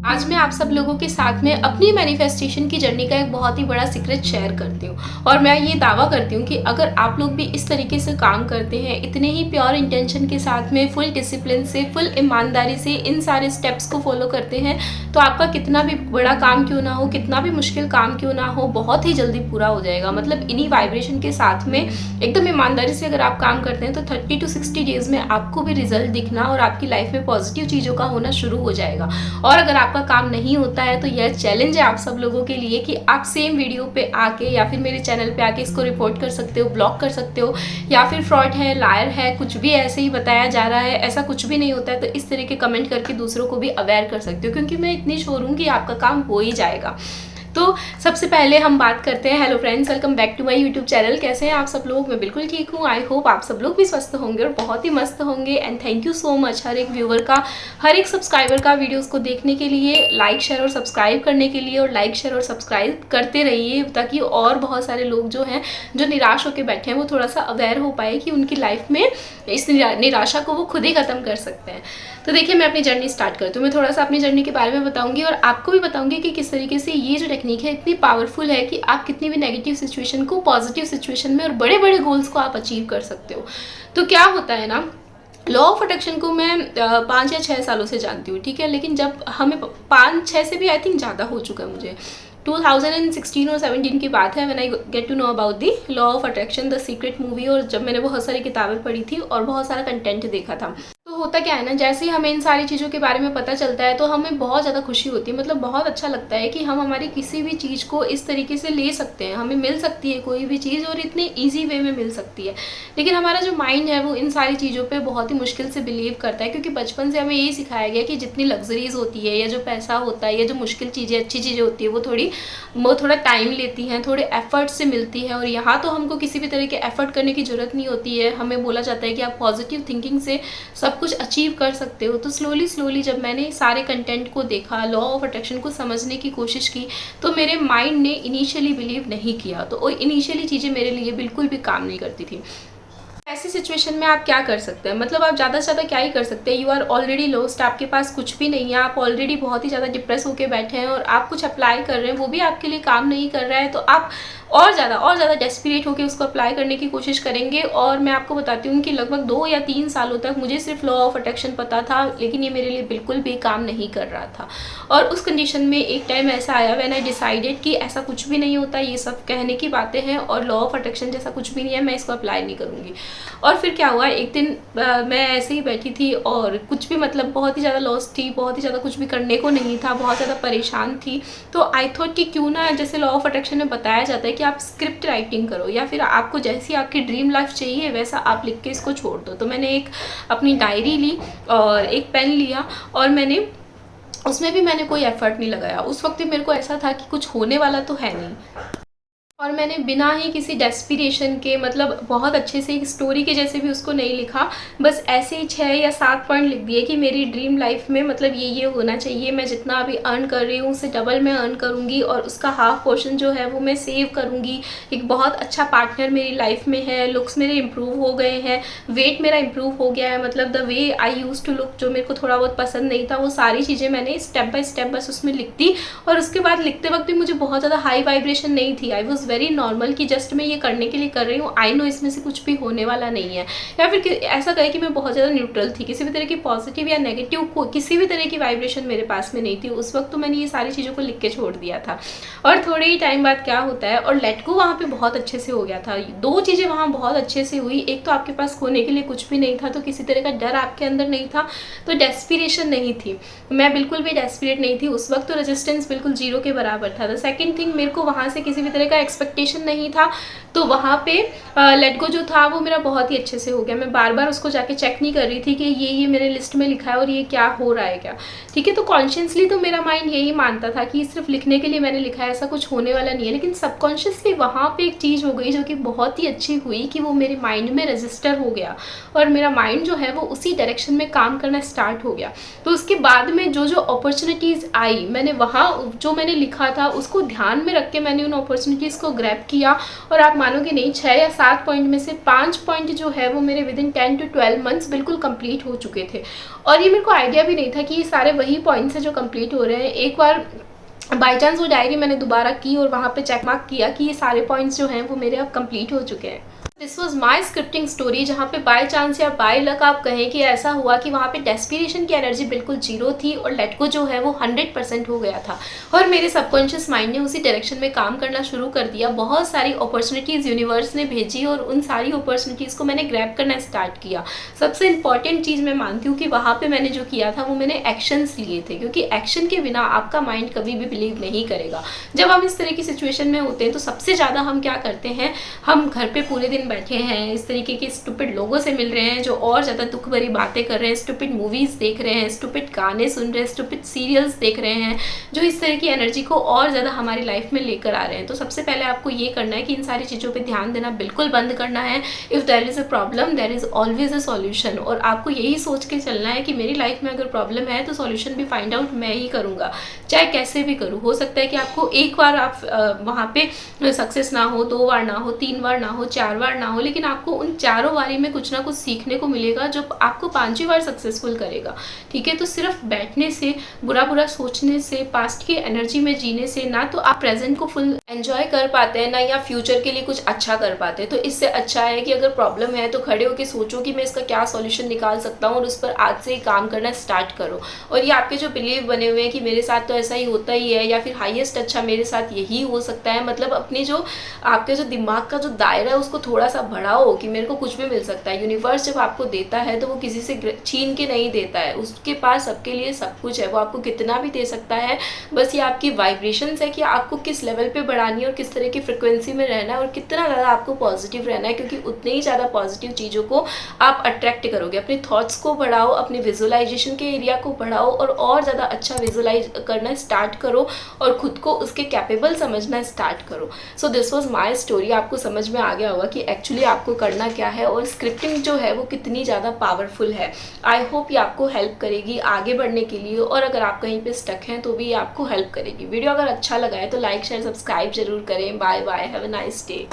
आज मैं आप सब लोगों के साथ में अपनी मैनिफेस्टेशन की जर्नी का एक बहुत ही बड़ा सीक्रेट शेयर करती हूँ। और मैं ये दावा करती हूँ कि अगर आप लोग भी इस तरीके से काम करते हैं, इतने ही प्योर इंटेंशन के साथ में, फुल डिसिप्लिन से, फुल ईमानदारी से इन सारे स्टेप्स को फॉलो करते हैं, तो आपका कितना भी बड़ा काम क्यों ना हो, कितना भी मुश्किल काम क्यों ना हो, बहुत ही जल्दी पूरा हो जाएगा। मतलब इन्हीं वाइब्रेशन के साथ में एकदम ईमानदारी से अगर आप काम करते हैं तो 30 to 60 डेज में आपको भी रिजल्ट दिखना और आपकी लाइफ में पॉजिटिव चीज़ों का होना शुरू हो जाएगा। और अगर आपका काम नहीं होता है तो यह चैलेंज है आप सब लोगों के लिए कि आप सेम वीडियो पे आके या फिर मेरे चैनल पे आके इसको रिपोर्ट कर सकते हो, ब्लॉक कर सकते हो, या फिर फ्रॉड है, लायर है, कुछ भी ऐसे ही बताया जा रहा है, ऐसा कुछ भी नहीं होता है। तो इस तरह के कमेंट करके दूसरों को भी अवेयर कर सकते हो, क्योंकि मैं इतनी श्योर हूँ कि आपका काम हो ही जाएगा। तो सबसे पहले हम बात करते हैं। Hello friends, welcome back to my YouTube channel. कैसे हैं आप सब लोग? मैं बिल्कुल ठीक हूँ। आई होप आप सब लोग भी स्वस्थ होंगे और बहुत ही मस्त होंगे। And thank you so much हर एक व्यूअर का, हर एक सब्सक्राइबर का वीडियोस को देखने के लिए, लाइक शेयर और सब्सक्राइब करने के लिए। और लाइक शेयर और सब्सक्राइब करते रहिए ताकि और बहुत सारे लोग जो हैं, जो निराश होकर बैठे हैं, वो थोड़ा सा अवेयर हो पाए कि उनकी लाइफ में इस निराशा को वो खुद ही ख़त्म कर सकते हैं। तो देखिए, मैं अपनी जर्नी स्टार्ट करती हूँ। मैं थोड़ा सा अपनी जर्नी के बारे में बताऊंगी और आपको भी बताऊंगी कि किस तरीके से ये जो टेक्निक है इतनी पावरफुल है कि आप कितनी भी नेगेटिव सिचुएशन को पॉजिटिव सिचुएशन में और बड़े बड़े गोल्स को आप अचीव कर सकते हो। तो क्या होता है ना, लॉ ऑफ अट्रैक्शन को मैं 5 या 6 सालों से जानती हूँ, ठीक है। लेकिन जब हमें 5-6 से भी आई थिंक ज़्यादा हो चुका है मुझे, 2016 और 17 की बात है, when I get to know about the law of attraction, the secret movie. और जब मैंने बहुत सारी किताबें पढ़ी थी और बहुत सारा कंटेंट देखा था, तो होता क्या है ना, जैसे ही हमें इन सारी चीज़ों के बारे में पता चलता है तो हमें बहुत ज़्यादा खुशी होती है। मतलब बहुत अच्छा लगता है कि हम हमारी किसी भी चीज़ को इस तरीके से ले सकते हैं, हमें मिल सकती है कोई भी चीज़ और इतने ईजी वे में मिल सकती है। लेकिन हमारा जो माइंड है वो इन सारी चीज़ों पे बहुत ही मुश्किल से बिलीव करता है, क्योंकि बचपन से हमें यही सिखाया गया कि जितनी लग्जरीज होती है, या जो पैसा होता है, या जो मुश्किल चीज़ें, अच्छी चीज़ें होती है, वो थोड़ा टाइम लेती हैं, थोड़े एफर्ट से मिलती है। और यहाँ तो हमको किसी भी तरह के एफर्ट करने की ज़रूरत नहीं होती है। हमें बोला जाता है कि आप पॉजिटिव थिंकिंग से सब कुछ अचीव कर सकते हो। तो स्लोली जब मैंने सारे कंटेंट को देखा, लॉ ऑफ अट्रैक्शन को समझने की कोशिश की, तो मेरे माइंड ने इनिशियली बिलीव नहीं किया। तो इनिशियली चीज़ें मेरे लिए बिल्कुल भी काम नहीं करती थी। ऐसी सिचुएशन में आप क्या कर सकते हैं? मतलब आप ज़्यादा से ज़्यादा क्या ही कर सकते हैं। यू आर ऑलरेडी लॉस्ट, आपके पास कुछ भी नहीं है, आप ऑलरेडी बहुत ही ज़्यादा डिप्रेस होकर बैठे हैं और आप कुछ अप्लाई कर रहे हैं, वो भी आपके लिए काम नहीं कर रहा है। तो आप और ज़्यादा डेस्परेट होकर उसको अप्लाई करने की कोशिश करेंगे। और मैं आपको बताती हूँ कि लगभग 2 या 3 सालों तक मुझे सिर्फ लॉ ऑफ अट्रैक्शन पता था, लेकिन ये मेरे लिए बिल्कुल भी काम नहीं कर रहा था। और उस कंडीशन में एक टाइम ऐसा आया व्हेन आई डिसाइडेड कि ऐसा कुछ भी नहीं होता, ये सब कहने की बातें हैं और लॉ ऑफ अट्रैक्शन जैसा कुछ भी नहीं है, मैं इसको अप्लाई नहीं करूँगी। और फिर क्या हुआ, एक दिन मैं ऐसे ही बैठी थी और कुछ भी, मतलब बहुत ही ज़्यादा लॉस थी, बहुत ही ज़्यादा कुछ भी करने को नहीं था, बहुत ज़्यादा परेशान थी। तो आई थॉट कि क्यों ना, जैसे लॉ ऑफ अट्रैक्शन में बताया जाता है कि आप स्क्रिप्ट राइटिंग करो, या फिर आपको जैसी आपकी ड्रीम लाइफ चाहिए वैसा आप लिख के इसको छोड़ दो। तो मैंने एक अपनी डायरी ली और एक पेन लिया और मैंने उसमें भी मैंने कोई एफर्ट नहीं लगाया। उस वक्त भी मेरे को ऐसा था कि कुछ होने वाला तो है नहीं, और मैंने बिना ही किसी डेस्पिरेशन के, मतलब बहुत अच्छे से एक स्टोरी के जैसे भी उसको नहीं लिखा, बस ऐसे ही 6 या 7 पॉइंट लिख दिए कि मेरी ड्रीम लाइफ में मतलब ये होना चाहिए, मैं जितना अभी अर्न कर रही हूँ उससे डबल मैं अर्न करूँगी और उसका हाफ पोर्शन जो है वो मैं सेव करूँगी। एक बहुत अच्छा पार्टनर मेरी लाइफ में है, लुक्स मेरे इम्प्रूव हो गए हैं, वेट मेरा इम्प्रूव हो गया है, मतलब the way I use to look, जो मेरे को थोड़ा बहुत पसंद नहीं था, वो सारी चीज़ें मैंने स्टेप बाय स्टेप बस उसमें लिख दी। और उसके बाद लिखते वक्त भी मुझे बहुत ज़्यादा हाई वाइब्रेशन नहीं थी, आई वॉज वेरी नॉर्मल कि जस्ट मैं ये करने के लिए कर रही हूँ, आई नो इसमें से कुछ भी होने वाला नहीं है। या फिर ऐसा कहे कि मैं बहुत ज़्यादा न्यूट्रल थी, किसी भी तरह की पॉजिटिव या नेगेटिव किसी भी तरह की वाइब्रेशन मेरे पास में नहीं थी उस वक्त। तो मैंने ये सारी चीज़ों को लिख के छोड़ दिया था। और थोड़े ही टाइम बाद क्या होता है, और लेट गो वहाँ पे बहुत अच्छे से हो गया था। 2 चीज़ें वहाँ बहुत अच्छे से हुई। एक तो आपके पास खोने के लिए कुछ भी नहीं था, तो किसी तरह का डर आपके अंदर नहीं था, तो डेस्पिरेशन नहीं थी, मैं बिल्कुल भी डेस्परेट नहीं थी उस वक्त, तो रेजिस्टेंस बिल्कुल 0 के बराबर था। द सेकेंड थिंग, मेरे को वहाँ से किसी भी तरह का एक्सपेक्टेशन नहीं था, तो वहाँ पे लेट गो जो था वो मेरा बहुत ही अच्छे से हो गया। मैं बार बार उसको जाके चेक नहीं कर रही थी कि ये मेरे लिस्ट में लिखा है और ये क्या हो रहा है क्या, ठीक है। तो कॉन्शियसली तो मेरा माइंड यही मानता था कि सिर्फ लिखने के लिए मैंने लिखा है, ऐसा कुछ होने वाला नहीं है। लेकिन सबकॉन्शियसली वहाँ पे एक चीज़ हो गई जो कि बहुत ही अच्छी हुई, कि वो मेरे माइंड में रजिस्टर हो गया और मेरा माइंड जो है वो उसी डायरेक्शन में काम करना स्टार्ट हो गया। तो उसके बाद में जो अपॉर्चुनिटीज़ आई, मैंने वहाँ जो मैंने लिखा था उसको ध्यान में रख के मैंने उन अपॉर्चुनिटीज़ को को ग्रैब किया और आप मानोगे नहीं 6 या 7 पॉइंट में से 5 पॉइंट जो है वो मेरे विदिन 10 to 12 मंथ्स बिल्कुल कंप्लीट हो चुके थे। और ये मेरे को आइडिया भी नहीं था कि ये सारे वही पॉइंट्स हैं जो कंप्लीट हो रहे हैं। एक बार बाई चांस वो डायरी मैंने दोबारा की और वहाँ पे चेक मार्क किया कि ये सारे पॉइंट्स जो हैं वो मेरे अब कंप्लीट हो चुके हैं। This was my scripting story, जहाँ पे बाय चांस या बाय लक आप कहें कि ऐसा हुआ कि वहाँ पे डेस्पिरेशन की एनर्जी बिल्कुल जीरो थी और लेट गो जो है वो 100% हो गया था और मेरे सबकॉन्शियस माइंड ने उसी डायरेक्शन में काम करना शुरू कर दिया। बहुत सारी अपॉर्चुनिटीज़ यूनिवर्स ने भेजी और उन सारी अपॉर्चुनिटीज़ को मैंने ग्रैब करना स्टार्ट किया। सबसे इंपॉर्टेंट चीज़ मैं मानती हूँ कि वहाँ पर मैंने जो किया था वो मैंने एक्शंस लिए थे, क्योंकि एक्शन के बिना आपका माइंड कभी भी बिलीव नहीं करेगा। जब हम इस तरह की सिचुएशन में होते हैं तो सबसे ज़्यादा हम क्या करते हैं, हम घर पर पूरे दिन बैठे हैं, इस तरीके के स्टूपिड लोगों से मिल रहे हैं जो और ज़्यादा दुख भरी बातें कर रहे हैं, स्टूपिड मूवीज़ देख रहे हैं, स्टूपिड गाने सुन रहे हैं, स्टूपिड सीरियल्स देख रहे हैं जो इस तरह की एनर्जी को और ज़्यादा हमारी लाइफ में लेकर आ रहे हैं। तो सबसे पहले आपको ये करना है कि इन सारी चीज़ों पे ध्यान देना बिल्कुल बंद करना है। If there is a problem there is always a solution, और आपको यही सोच के चलना है कि मेरी लाइफ में अगर प्रॉब्लम है तो सॉल्यूशन भी फाइंड आउट मैं ही करूँगा, चाहे कैसे भी करूँ। हो सकता है कि आपको एक बार आप वहाँ पे सक्सेस ना हो, 2 बार ना हो, 3 बार ना हो, 4 बार ना हो, लेकिन आपको उन चारों बारी में कुछ ना कुछ सीखने को मिलेगा जो आपको 5वीं बार सक्सेसफुल करेगा। ठीक है, तो सिर्फ बैठने से, बुरा बुरा सोचने से, पास्ट की एनर्जी में जीने से ना तो आप प्रेजेंट को फुल एंजॉय कर पाते हैं ना या फ्यूचर के लिए कुछ अच्छा कर पाते हैं। तो इससे अच्छा है कि अगर प्रॉब्लम है तो खड़े होकर सोचो कि मैं इसका क्या सॉल्यूशन निकाल सकता हूँ और उस पर आज से ही काम करना स्टार्ट करो। और ये आपके जो बिलीव बने हुए हैं कि मेरे साथ तो ऐसा ही होता ही है या फिर हाईएस्ट अच्छा मेरे साथ यही हो सकता है, मतलब अपनी जो आपके जो दिमाग का जो दायरा है उसको थोड़ा सा बढ़ाओ कि मेरे को कुछ भी मिल सकता है। यूनिवर्स जब आपको देता है तो वो किसी से छीन के नहीं देता है, उसके पास सबके लिए सब कुछ है, वो आपको कितना भी दे सकता है। बस ये आपकी वाइब्रेशंस है कि आपको किस लेवल पे बढ़ानी है और किस तरह की फ्रिक्वेंसी में रहना है और कितना ज़्यादा आपको पॉजिटिव रहना है, क्योंकि उतनी ही ज़्यादा पॉजिटिव चीज़ों को आप अट्रैक्ट करोगे। अपने थॉट्स को बढ़ाओ, अपने विजुअलाइजेशन के एरिया को बढ़ाओ और ज़्यादा अच्छा विजुअलाइज करना स्टार्ट करो और खुद को उसके कैपेबल समझना स्टार्ट करो। So this was my story. आपको समझ में आ गया होगा कि एक्चुअली आपको करना क्या है और स्क्रिप्टिंग जो है वो कितनी ज़्यादा पावरफुल है। आई होप ये आपको हेल्प करेगी आगे बढ़ने के लिए, और अगर आप कहीं पे स्टक हैं तो भी ये आपको हेल्प करेगी। वीडियो अगर अच्छा लगा है तो लाइक शेयर सब्सक्राइब जरूर करें। Bye bye, have a nice day.